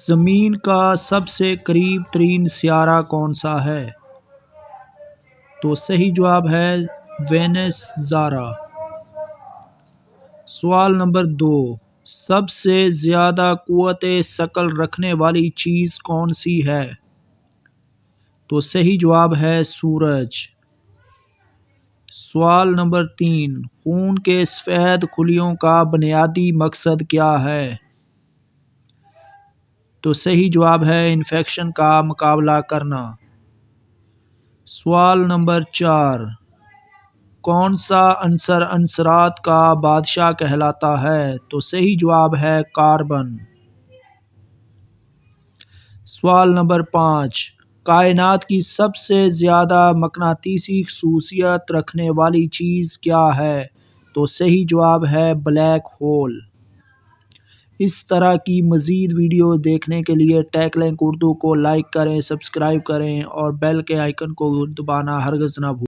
زمین کا سب سے قریب ترین سیارہ کون سا ہے؟ تو صحیح جواب ہے وینس زارا۔ سوال نمبر 2، سب سے زیادہ قوت ثقل رکھنے والی چیز کون سی ہے؟ تو صحیح جواب ہے سورج۔ سوال نمبر 3، خون کے سفید خلیوں کا بنیادی مقصد کیا ہے؟ تو صحیح جواب ہے انفیکشن کا مقابلہ کرنا۔ سوال نمبر 4، کون سا عنصر عنصرات کا بادشاہ کہلاتا ہے؟ تو صحیح جواب ہے کاربن۔ سوال نمبر 5، کائنات کی سب سے زیادہ مقناطیسی خصوصیت رکھنے والی چیز کیا ہے؟ تو صحیح جواب ہے بلیک ہول۔ اس طرح کی مزید ویڈیو دیکھنے کے لیے ٹیک لنک اردو کو لائک کریں، سبسکرائب کریں اور بیل کے آئیکن کو دبانا ہرگز نہ بھولیں۔